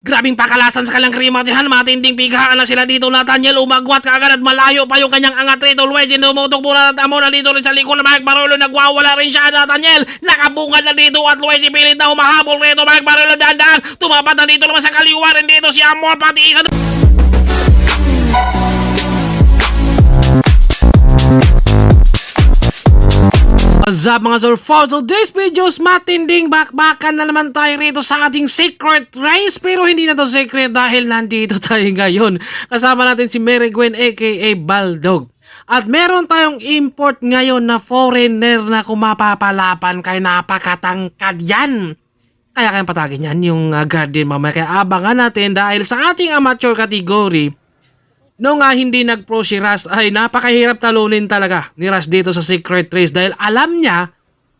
Grabing pakalasan sa kalang krimatihan, matinding pighaan na sila dito. Nathaniel umagwat kaagad at malayo pa yung kanyang angat rito. Luigi dumutok muna at amo na dito rin sa likod na Mark Barolo. Nagwawala rin siya. Nathaniel nakabungad na dito at Luigi pilit na humahabol rito. Mark Barolo dahan-dahan tumapat na dito naman sa kaliwa rin dito si Amor pati isa. What's up mga sir? For today's videos, matinding bakbakan na naman tayo rito sa ating secret race. Pero hindi na to secret dahil nandito tayo ngayon. Kasama natin si Mary Gwen aka Baldog. At meron tayong import ngayon na foreigner na kung mapapalapan kay napakatangkad yan. Kaya kayang patagin yan yung Guardian mamaya. Kaya abangan natin dahil sa ating amateur category, no nga hindi nag-pro si Rush ay napakahirap talunin talaga ni Rush dito sa secret race dahil alam niya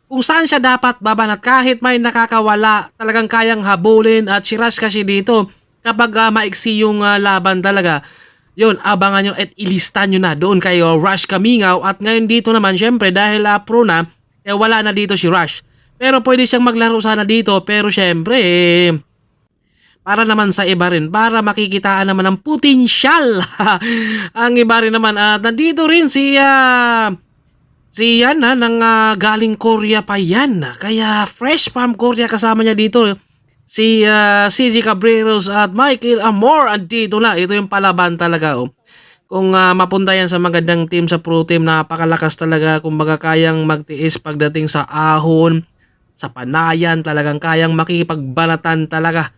kung saan siya dapat babanat kahit may nakakawala talagang kayang habulin at si Rush kasi dito kapag maiksi yung laban talaga yun abangan nyo at ilista nyo na doon kay Rush Kamingaw at ngayon dito naman syempre dahil pro na wala na dito si Rush pero pwede siyang maglaro sana dito pero syempre para naman sa iba rin, para makikitaan naman ng potensyal. Ang iba rin naman, nandito rin si yan ng galing Korea pa yan. Kaya fresh from Korea kasama niya dito. Si CJ Cabreros at Michael Amor andito na. Ito yung palaban talaga. Oh. Kung mapunta yan sa magandang team sa pro team, napakalakas talaga. Kung kayang magtiis pagdating sa ahon, sa panayan, talagang kayang makikipagbanatan talaga.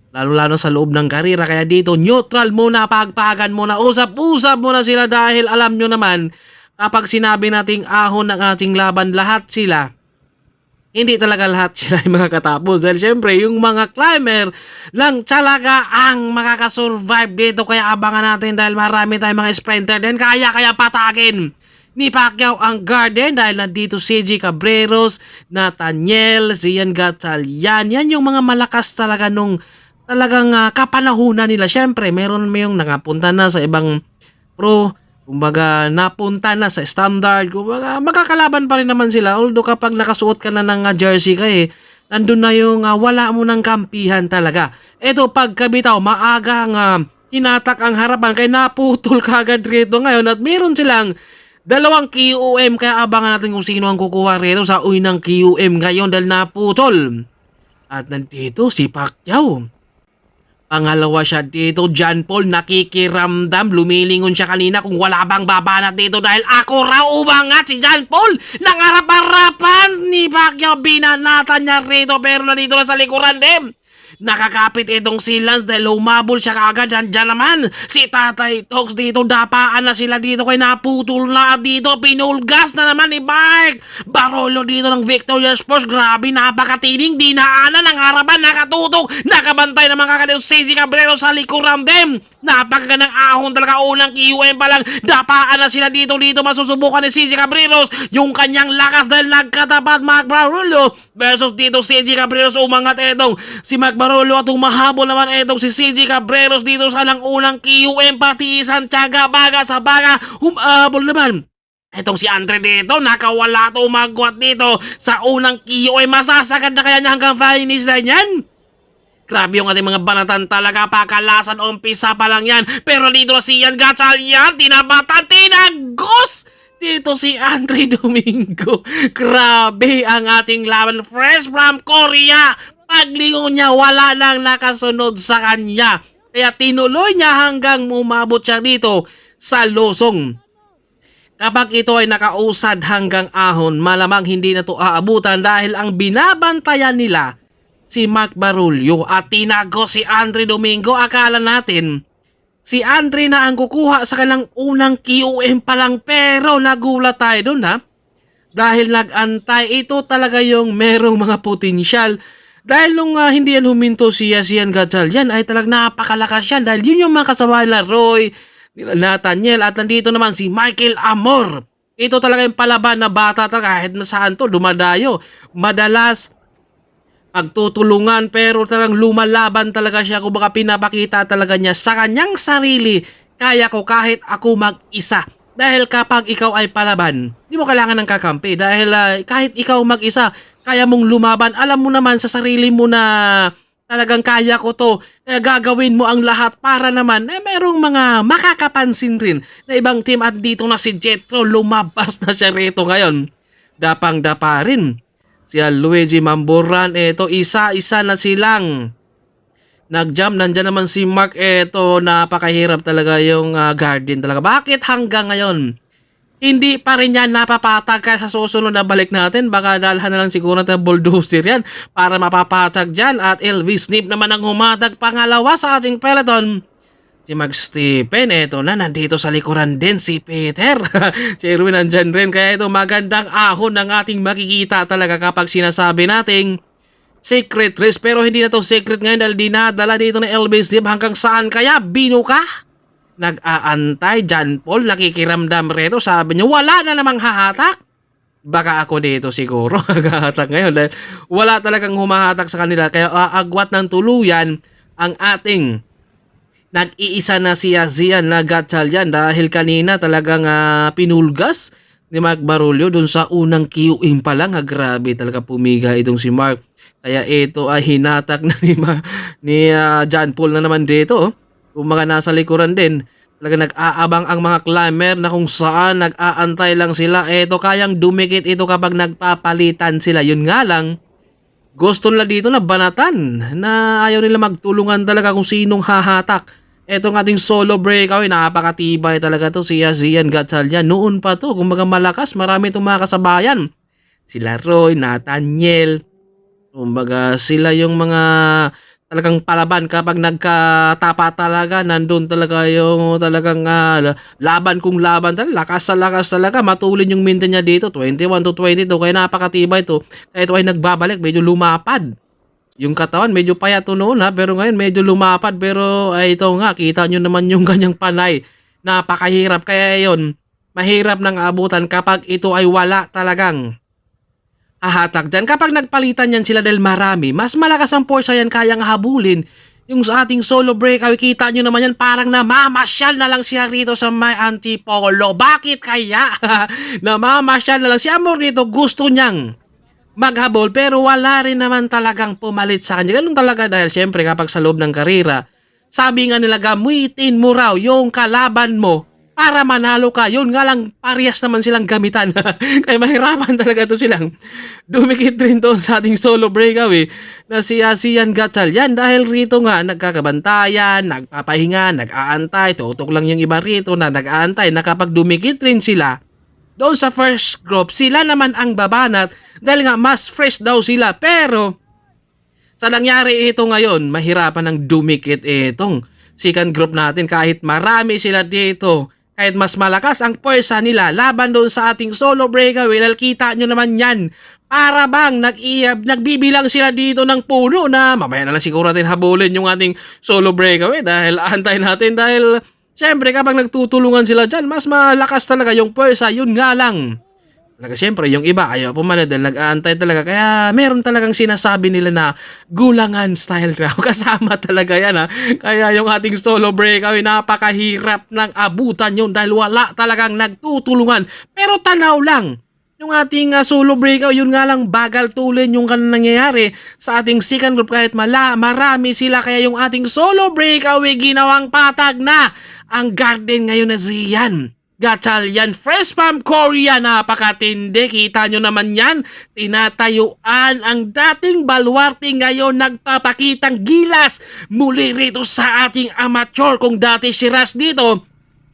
Lalo-lalo sa loob ng karera. Kaya dito, neutral muna, pagpagan muna, usap-usap muna sila dahil alam nyo naman, kapag sinabi nating ahon ng ating laban, lahat sila, hindi talaga lahat sila ay makakatapos. Dahil syempre, yung mga climber lang talaga ang makakasurvive dito. Kaya abangan natin dahil marami tayong mga sprinter din. Kaya patagin ni Pacquiao ang Garden dahil nandito CJ Cabreros, Nathaniel, Zian Gatchalian. Yan yung mga malakas talaga nung talagang kapanahunan nila. Syempre, meron yung nakapunta na sa ibang pro, kumbaga napunta na sa standard, kumbaga makakalaban pa rin naman sila. Although kapag nakasuot ka na ng jersey ka nandun na yung wala mo ng kampihan talaga. Ito pagkabitaw, maagang hinatak ang harapan kaya naputol kagad rito ngayon at meron silang dalawang QOM kaya abangan natin kung sino ang kukuha rito sa unang QOM ngayon dahil naputol. At nandito si Pacquiao. Pangalawa siya dito, John Paul, nakikiramdam, lumilingon siya kanina kung wala bang babanat dito dahil ako raw umangat si John Paul. Nangarap-harapan ni Pacquiao, binanatan niya rito pero nandito na sa likuran din. Nakakapit itong si Lance dahil humabol siya kaagad. Diyan naman si Tatay Talks dito. Dapaan na sila dito kaya naputol na at dito pinulgas na naman ni Mark Barolo dito ng Victoria Sports. Grabe, napakatining. Dinaanan ng harapan. Nakatutok. Nakabantay naman kakadito si CJ Cabreros sa likuran din. Napakagandang ahon talaga. Unang QM pa lang. Dapaan na sila dito. Dito masusubukan ni CJ Cabreros yung kanyang lakas dahil nagkatapat Mark Barolo versus dito si CJ Cabreros. Umangat etong si Mark Barolo at humahabol naman itong si CJ Cabreros dito sa unang QM pati isang tiyaga baga sa baga humahabol naman itong si Andre dito nakawala to umagwat dito sa unang QM masasagad na kaya niya hanggang finish line yan. Grabe yung ating mga banatan talaga pakalasan umpisa pa lang yan pero dito si Zian Gatchalian tinabatan tinagos dito si Andre Domingo. Grabe ang ating laban fresh from Korea. Paglingon niya, wala nang nakasunod sa kanya. Kaya tinuloy niya hanggang umabot siya dito sa Losong. Kapag ito ay nakausad hanggang ahon, malamang hindi na ito aabutan dahil ang binabantayan nila si Mark Barulio at tinago si Andre Domingo. Akala natin si Andre na ang kukuha sa kanilang unang QM pa lang pero nagulat tayo doon dahil nag-antay. Ito talaga yung merong mga potensyal. Dahil nung hindi yan huminto si Zian Gatchalian ay talagang napakalakas yan. Dahil yun yung mga kasama nila Roy, Nathaniel at nandito naman si Michael Amor. Ito talaga yung palaban na bata talaga kahit na saan to dumadayo. Madalas pagtutulungan pero talagang lumalaban talaga siya. Kung baka pinapakita talaga niya sa kanyang sarili, kaya ko kahit ako mag-isa. Dahil kapag ikaw ay palaban, di mo kailangan ng kakampi. Dahil kahit ikaw mag-isa, kaya mong lumaban. Alam mo naman sa sarili mo na Talagang kaya ko 'to, kaya gagawin mo ang lahat para naman, merong mga makakapansin rin na ibang team at dito na si Jethro lumabas na siya rito ngayon. Dapang-dapa rin si Luigi Mamboran, eto isa-isa na silang nag-jump. Nandiyan naman si Mark, eto napakahirap talaga yung Guardian talaga. Bakit hanggang ngayon hindi pa rin yan napapatag? Kaya sa susunod na balik natin, baka dalhan na lang siguro natin bulldozer yan para mapapatag dyan. At LV Snip naman ang humatag pangalawa sa ating peloton. Si Mark Stephen, eto na, nandito sa likuran din si Peter. Si Erwin nandyan rin. Kaya ito magandang ahon ng ating makikita talaga kapag sinasabi nating secret race. Pero hindi na to secret ngayon dahil dinadala dito ng LV Snip. Hanggang saan kaya? Bino ka? Nag-aantay, John Paul, nakikiramdam rito. Sabi niya, wala na namang hahatak. Baka ako dito siguro hahatak ngayon dahil wala talagang humahatak sa kanila. Kaya agwat ng tuluyan ang ating nag-iisa na si Zian na Gatchalian dahil kanina talagang pinulgas ni Mark Barulyo dun sa unang queuing pa lang. Grabe talaga pumiga itong si Mark. Kaya ito ay hinatak na ni John Paul na naman dito. Kung mga nasa likuran din, talaga nag-aabang ang mga climber na kung saan nag-aantay lang sila. Eto, kayang dumikit ito kapag nagpapalitan sila. Yun nga lang, gusto nila dito na banatan na ayaw nila magtulungan talaga kung sinong hahatak. Eto ng ating solo breakaway, napakatibay talaga to si Zian Gatchalian. Noon pa to, kung malakas, marami itong mga kasabayan. Sila Roy, Nathaniel, kumbaga sila yung mga talagang palaban kapag nagkatapa talaga. Nandun talaga yung talagang laban kung laban talaga. Lakas sa lakas talaga. Matulin yung minta niya dito. 21-22. Kaya napakatibay to. Kaya ito ay nagbabalik. Medyo lumapad. Yung katawan medyo payat to noon pero ngayon medyo lumapad. Pero ay ito nga. Kita nyo naman yung ganyang panay. Napakahirap. Kaya yun, mahirap nang abutan kapag ito ay wala talagang hahatak dyan. Kapag nagpalitan yan sila dahil marami, mas malakas ang Porsche yan, kayang habulin. Yung sa ating solo breakaway, kita nyo naman yan, parang namamasyal na lang siya rito sa may Antipolo. Bakit kaya? Namamasyal na lang. Si Amor rito, gusto niyang maghabol, pero wala rin naman talagang pumalit sa kanya. Ganun talaga dahil syempre kapag sa loob ng karera, sabi nga nila, gamitin mo raw yung kalaban mo para manalo ka. Yun nga lang, parehas naman silang gamitan. Kaya mahirapan talaga to silang dumikit rin to sa ating solo breakaway na si Zian Gatchalian. Dahil rito nga, nagkakabantayan, nagpapahinga, nag-aantay. Tutok lang yung iba rito na nag-aantay na kapag dumikit rin sila doon sa first group, sila naman ang babanat dahil nga mas fresh daw sila. Pero sa nangyari ito ngayon, mahirapan ng dumikit itong second group natin kahit marami sila dito. Kahit mas malakas ang puwersa nila laban doon sa ating solo breakaway, dahil kita nyo naman yan. Para bang nagbibilang sila dito ng puno na mamaya na lang siguro natin habulin yung ating solo breakaway dahil antay natin. Dahil syempre kapag nagtutulungan sila dyan, mas malakas talaga yung puwersa. Yun nga lang, talaga syempre yung iba ayaw pumanad dahil nag-aantay talaga. Kaya meron talagang sinasabi nila na gulangan style raw. Kasama talaga yan Kaya yung ating solo breakaway, napakahirap ng abutan yun dahil wala talagang nagtutulungan. Pero tanaw lang, yung ating solo breakaway, yun nga lang bagal tulin yung nangyayari sa ating second group kahit marami sila. Kaya yung ating solo breakaway ginawang patag na ang Garden ngayon na Zian Gatchalian. Fresh from Korea, napakatindi. Kita nyo naman yan. Tinatayuan ang dating baluarte, ngayon nagpapakitang gilas muli rito sa ating amateur. Kung dati si Ras dito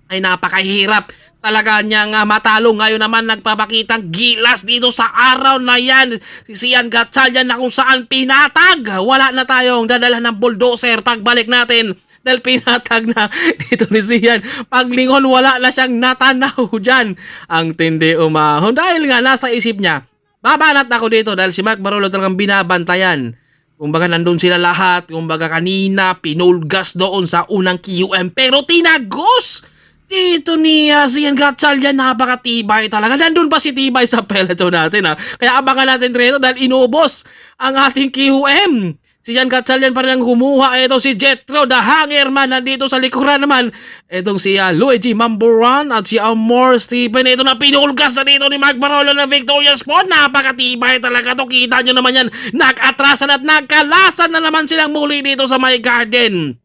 ay napakahirap talaga niyang matalo, ngayon naman nagpapakitang gilas dito sa araw na yan. Si Zian Gatchalian na kung saan pinatag. Wala na tayong dadala ng bulldozer pagbalik natin dahil pinatag na dito ni Zian. Paglingon, wala na siyang natanaw dyan. Ang tindi umahon. Dahil nga nasa isip niya, babanat ako dito dahil si Mark Barulyo talagang binabantayan. Kumbaga nandun sila lahat. Kumbaga kanina, pinulgas doon sa unang QM. Pero tinagos dito ni Zian Gatchalian. Napakatibay talaga. Nandun pa si Tibay sa peloton natin Kaya abangan natin rito dahil inubos ang ating QM. Si Jan Gatchalian pa rin ang humuha. Ito si Jetro the Hangerman. Nandito sa likuran naman. Itong si Luigi Mamburan at si Amor Stephen. Ito na pinulgas na dito ni Mark Barolo na Victoria's Sport. Napakatibay talaga to. Kita nyo naman yan. Nag-atrasan at nagkalasan na naman silang muli dito sa My Garden.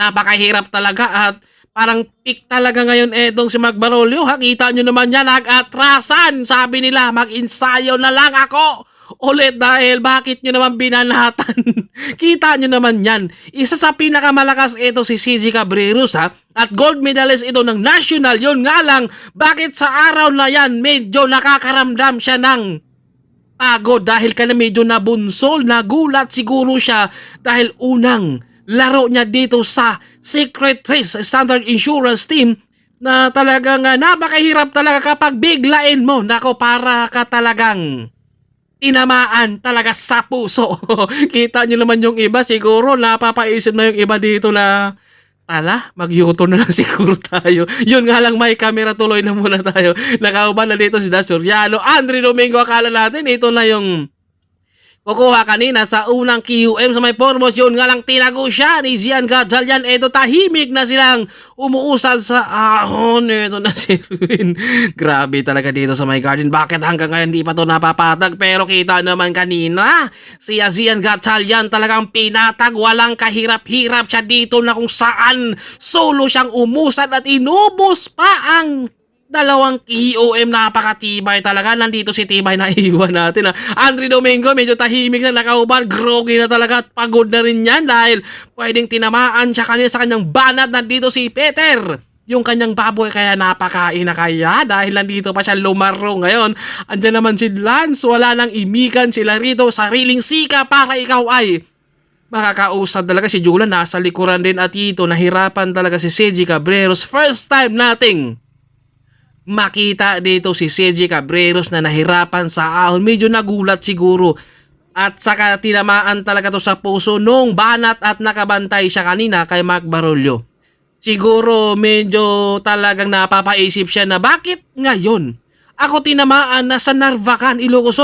Napakahirap talaga at parang pick talaga ngayon etong si Mark Barolio. Kita nyo naman yan. Nag-atrasan. Sabi nila mag-ensayo na lang ako ulit dahil bakit nyo naman binanatan? Kita nyo naman yan. Isa sa pinakamalakas ito si CJ Cabreros at gold medalist ito ng national. Yun nga lang, bakit sa araw na yan medyo nakakaramdam siya ng pagod dahil kaya medyo nabunsol, nagulat siguro siya dahil unang laro niya dito sa Secret Race Standard Insurance Team na talagang napakahirap talaga kapag biglain mo. Nako, para ka talagang tinamaan talaga sa puso. Kita nyo naman yung iba, siguro napapaisip na yung iba dito na mag-U-turn na lang siguro tayo. Yun nga lang, may camera, tuloy na muna tayo. Nakauban na dito si Das Soriano. Andre Domingo, akala natin ito na yung kukuha kanina sa unang QM sa may Formos. Yun nga lang, tinago siya ni Gian Gatchalian. Ito, tahimik na silang umuusad sa ahon. Ito na si Ruin. Grabe talaga dito sa My Garden. Bakit hanggang ngayon di pa to napapatag? Pero kita naman kanina, si Gian Gatchalian talagang pinatag. Walang kahirap-hirap siya dito na kung saan solo siyang umusad at inubos pa ang dalawang QOM. Napakatibay talaga. Nandito si Tibay na iwan natin. Andre Domingo medyo tahimik na, nakauban, groggy na talaga at pagod na rin yan dahil pwedeng tinamaan siya kanina sa kanyang banat. Nandito si Peter, yung kanyang baboy, kaya napakain na kaya dahil nandito pa siya lumaro ngayon. Andyan naman si Lance, wala nang imikan sila rito. Sariling sika para ikaw ay makakausad talaga. Si Julan nasa likuran din at ito nahirapan talaga si CJ Cabreros. First time nating makita dito si CJ Cabreros na nahirapan sa ahon. Medyo nagulat siguro at saka tinamaan talaga to sa puso nung banat at nakabantay siya kanina kay Mark Barolio. Siguro medyo talagang napapaisip siya na bakit ngayon ako tinamaan na sa Narvacan, Ilocos.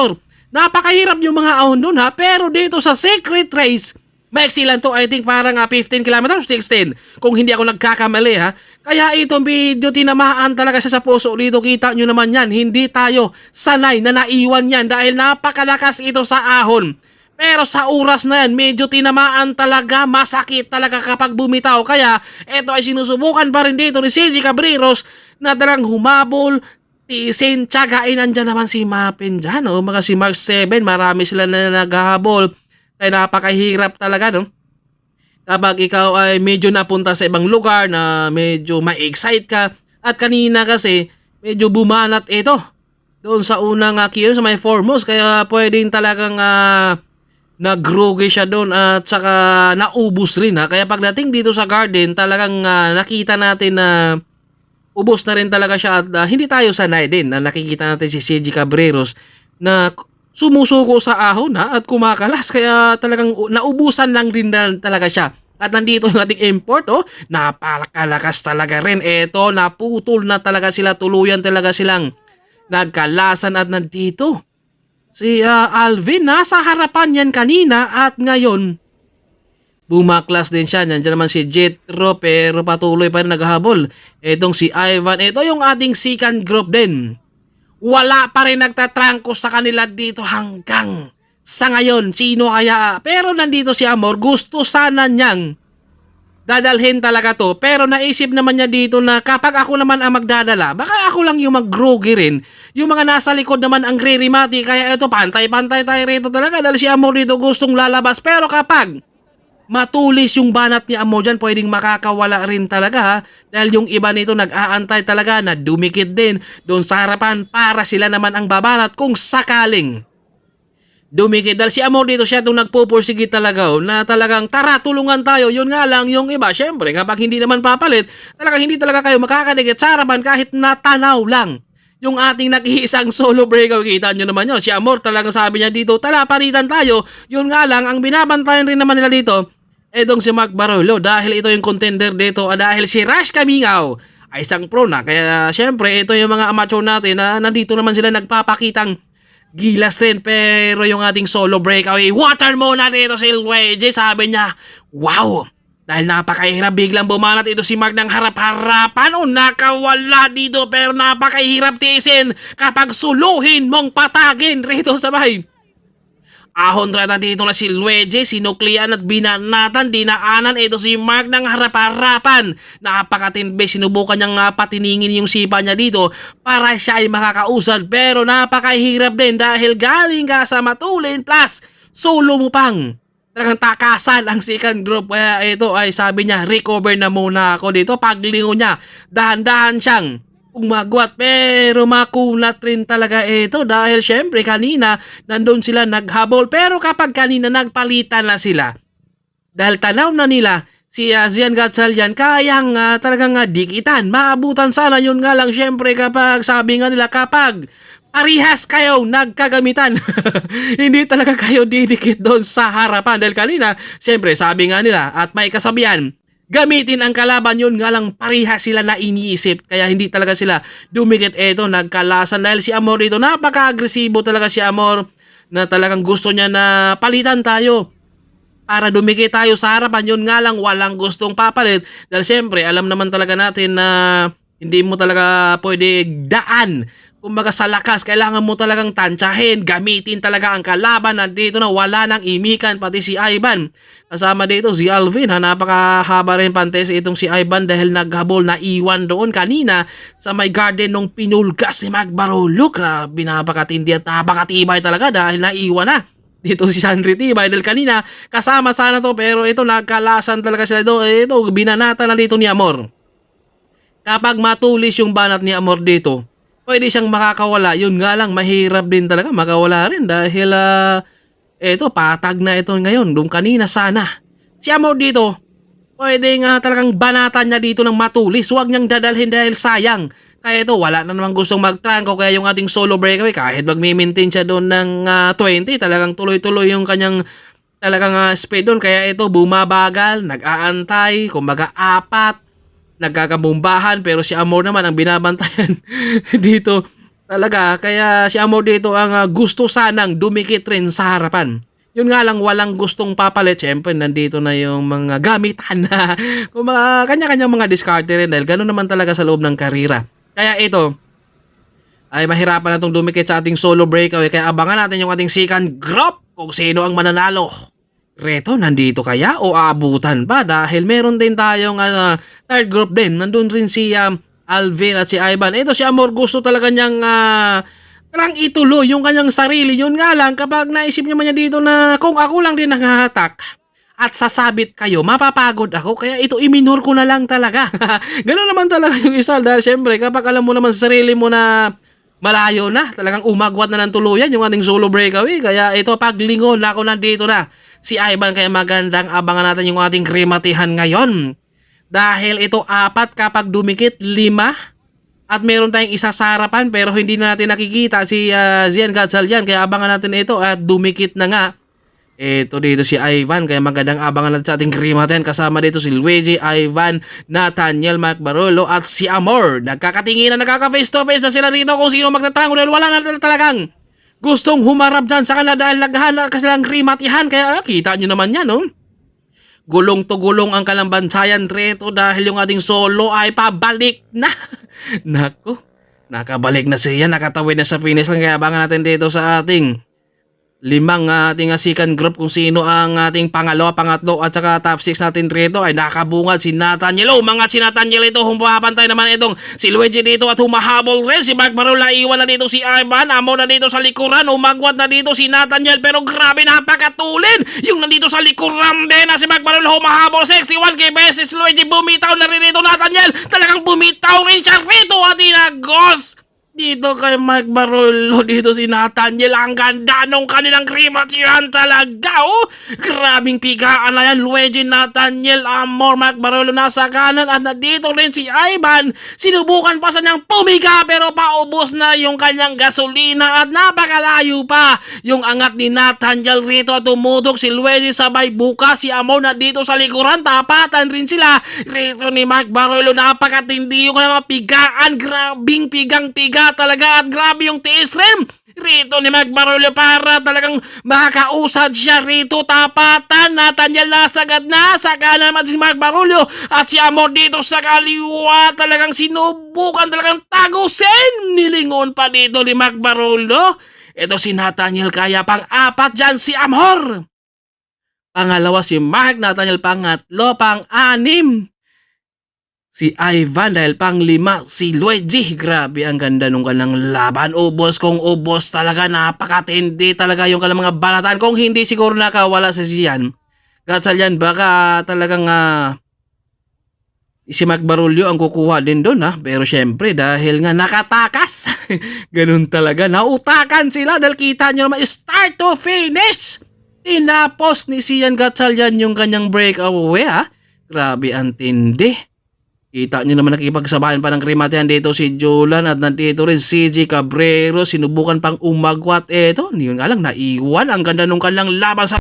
Napakahirap yung mga ahon doon pero dito sa Secret Race maiksi lang to, I think parang 15 kilometers, 16 kung hindi ako nagkakamali Kaya ito medyo tinamaan talaga siya sa puso dito. Kita nyo naman yan, hindi tayo sanay na naiwan yan dahil napakalakas ito sa ahon. Pero sa oras na yan, medyo tinamaan talaga, masakit talaga kapag bumitaw. Kaya ito ay sinusubukan pa rin dito ni CJ Cabreros na dalang humabol, tiisin, tsagain. Andyan naman si Mapin dyan, mga si Mark 7, marami sila na naghahabol. Kaya napakahirap talaga, no? Kapag ikaw ay medyo napunta sa ibang lugar na medyo ma-excite ka. At kanina kasi medyo bumanat ito doon sa unang QM sa may Formos. Kaya pwedeng talagang nag-grogi siya doon at saka naubos rin. Kaya pagdating dito sa Garden, talagang nakita natin na ubos na rin talaga siya. At hindi tayo sanay din na nakikita natin si CJ Cabreros na sumusuko sa ahon at kumakalas, kaya talagang naubusan lang din talaga siya. At nandito yung ating import, napakalakas talaga rin. Eto, naputol na talaga sila, tuluyan talaga silang nagkalasan. At nandito si Alvin, nasa harapan yan kanina at ngayon bumaklas din siya. Nandiyan naman si Jetro pero patuloy pa rin naghahabol. Etong si Ivan, ito yung ating second group din. Wala pa rin nagtatrangko sa kanila dito hanggang sa ngayon. Sino kaya? Pero nandito si Amor. Gusto sana niyang dadalhin talaga to. Pero naisip naman niya dito na kapag ako naman ang magdadala, baka ako lang yung mag-grogi rin. Yung mga nasa likod naman ang ririmati. Kaya ito, pantay-pantay tayo rito talaga. Dahil si Amor dito gustong lalabas. Pero kapag matulis yung banat ni Amor dyan, pwedeng makakawala rin talaga dahil yung iba nito nag-aantay talaga na dumikit din doon sa harapan para sila naman ang babanat kung sakaling dumikit. Dahil si Amor dito siya itong nagpupursige talaga na talagang tara tulungan tayo. Yun nga lang yung iba, syempre kapag hindi naman papalit, talagang hindi talaga kayo makakadikit sa harapan kahit natanaw lang yung ating nag-iisang solo breakout. Kita nyo naman yun. Si Amor talagang sabi niya dito, tala paritan tayo. Yun nga lang, ang binabantayan rin naman nila dito etong si Mark Barolo dahil ito yung contender dito dahil si Rash Kamingaw ay isang pro na. Kaya syempre ito yung mga amateur natin na nandito naman sila nagpapakitang gilas rin. Pero yung ating solo breakaway, water muna dito si Luigi. Sabi niya, wow! Dahil napakahirap biglang bumanat ito si Mark ng harap-harapan o nakawala dito pero napakahirap tiisin kapag suluhin mong patagin rito sa bahay. Ahon na dito na si Luigi, sinuklian at binanatan, dinaanan ito si Mark ng harap-harapan. Napakatindi, sinubukan niyang patiningin yung sipa niya dito para siya ay makakausad pero napakahirap din dahil galing ka sa matulin plus solo mo pang. Talagang takasan ang second group. Kaya ito ay sabi niya, recover na muna ako dito. Paglingon niya, dahan-dahan siyang umagwat. Pero makunat rin talaga ito dahil syempre kanina nandun sila naghabol. Pero kapag kanina nagpalitan na sila, dahil tanaw na nila si Zian Gatchalian, kayang talagang dikitan. Maabutan sana, yun nga lang syempre kapag sabi nga nila kapag parihas kayo nagkagamitan. Hindi talaga kayo didikit doon sa harapan. Dahil kanina, siyempre sabi nga nila at may kasabihan, gamitin ang kalaban, yun nga lang parihas sila na iniisip. Kaya hindi talaga sila dumikit eto, nagkalasan. Dahil si Amor dito, napaka-agresibo talaga si Amor na talagang gusto niya na palitan tayo para dumikit tayo sa harapan. Yun nga lang walang gustong papalit. Dahil siyempre, alam naman talaga natin na hindi mo talaga pwede daan. Kumbaga sa lakas, kailangan mo talagang tansyahin, gamitin talaga ang kalaban. Nandito na wala nang imikan, pati si Ivan. Kasama dito si Alvin, napakahaba rin pantes itong si Ivan dahil naghabol na iwan doon kanina sa may garden nung pinulgas si Mark Barolo. Grabe, napakatindi at napakatibay talaga dahil naiwan na dito si Sandri Tibay dahil kanina kasama sana to pero ito nagkalasan talaga sila dito. Ito, binanata na dito ni Amor. Kapag matulis yung banat ni Amor dito, pwede siyang makakawala. Yun nga lang, mahirap din talaga makawala rin dahil eto, patag na ito ngayon. Doon kanina sana. Si Amor dito, pwede nga talagang banatan niya dito ng matulis. Huwag niyang dadalhin dahil sayang. Kaya ito, wala na naman gustong magtrangko. Kaya yung ating solo breakaway, kahit mag-maintain siya doon ng 20, talagang tuloy-tuloy yung kanyang talagang speed doon. Kaya ito, bumabagal, nag-aantay, kumbaga apat, nagkakabumbahan, pero si Amor naman ang binabantayan dito talaga. Kaya si Amor dito ang gusto sanang dumikit rin sa harapan. Yun nga lang, walang gustong papalit. Siyempre, nandito na yung mga gamitan na kanya-kanyang mga diskarte rin dahil gano'n naman talaga sa loob ng karera. Kaya ito, ay mahirapan na itong dumikit sa ating solo breakaway. Kaya abangan natin yung ating second group kung sino ang mananalo. Reto, nandito kaya o aabutan pa? Dahil meron din tayong third group din. Nandun rin si Alvin at si Ivan. Ito si Amor, gusto talaga niyang parang ituloy yung kanyang sarili. Yun nga lang, kapag naisip naman niya dito na kung ako lang din nanghahatak at sasabit kayo, mapapagod ako. Kaya ito, iminor ko na lang talaga. Ganun naman talaga yung isa. Dahil syempre, kapag alam mo naman sa sarili mo na malayo na, talagang umagwat na ng tuluyan yung ating solo breakaway. Kaya ito, paglingon na ako nandito na si Ivan, kaya magandang abangan natin yung ating krematihan ngayon. Dahil ito 4 kapag dumikit 5 at meron tayong isa sa harapan pero hindi na natin nakikita si Zian Gatchalian. Kaya abangan natin ito at dumikit na nga. Ito dito si Ivan, kaya magandang abangan natin sa ating krematihan. Kasama dito si Luigi, Ivan, Nathaniel, Mark Barolo at si Amor. Nagkakatinginan, nagkaka-face to face na sila dito kung sino magtatango dahil wala na talagang gustong humarap dyan sa kanila dahil naghahanap kasi lang krimatihan. Kaya kita nyo naman yan, no? Gulong to gulong ang kalambansayan reto dahil yung ating solo ay pabalik na. Naku, nakabalik na siya, nakatawid na sa finish lang. Kaya abangan natin dito sa ating 5 ating second group kung sino ang ating pangalawa, pangatlo at saka top 6 natin rito ay nakabungad si Nathaniel. Umangat si Nathaniel ito, humapantay naman itong si Luigi dito at humahabol rin. Si Mark Barolo, iwan na dito si Ivan, Amor na dito sa likuran, umagwat na dito si Nathaniel pero grabe, napakatulin yung nandito sa likuran din na si Mark Barolo, humahabol 61 kay beses Luigi, bumitaw na rin dito Nathaniel, talagang bumitaw rin siya rito at inagos dito kay Mark Barolo. Dito si Nathaniel, ang ganda nung kanilang krematihan talaga, oh. Grabing pigaan na yan. Luigi, Nathaniel, Amor, Mark Barolo nasa kanan at nandito rin si Ivan. Sinubukan pa sa niyang pumiga pero paubos na yung kanyang gasolina at napakalayo pa yung angat ni Nathaniel rito at tumudok si Luigi sabay buka si Amor na dito sa likuran. Tapatan rin sila rito ni Mark Barolo. Napakatindi yung mga pigaan. Grabing pigang-piga talaga at grabe yung tiis rin rito ni Mark Marulio para talagang makakausad siya rito. Tapatan, Nathaniel nasagad na. Saka naman si Mark Marulio at si Amor dito sa kaliwa. Talagang sinubukan talagang tagusin. Nilingon pa dito ni Mark Marulio. Ito si Nathaniel kaya pang-apat dyan si Amor. Pangalawa si Mark, Nathaniel pangatlo, pang-anim si Ivan, dahil pang-lima si Luigi. Grabe ang ganda nung kanilang laban. Ubos kung ubos talaga. Napakatindi talaga yung kanilang mga banatan. Kung hindi siguro nakawala si Sian Gatchalian, baka talagang si Mark Marulio ang kukuha din doon Pero syempre dahil nga nakatakas, ganun talaga. Nautakan sila dahil kita nyo naman start to finish. Tinapos ni Sian Gatchalian yung kanyang breakaway Grabe ang tindi. Kita nyo naman nakikipagsabahan pa ng krimatehan dito si Jolan at nandito rin si CJ Cabrero. Sinubukan pang umagwat. Eto, yun nga lang, naiwan. Ang ganda nung kanilang laban sa...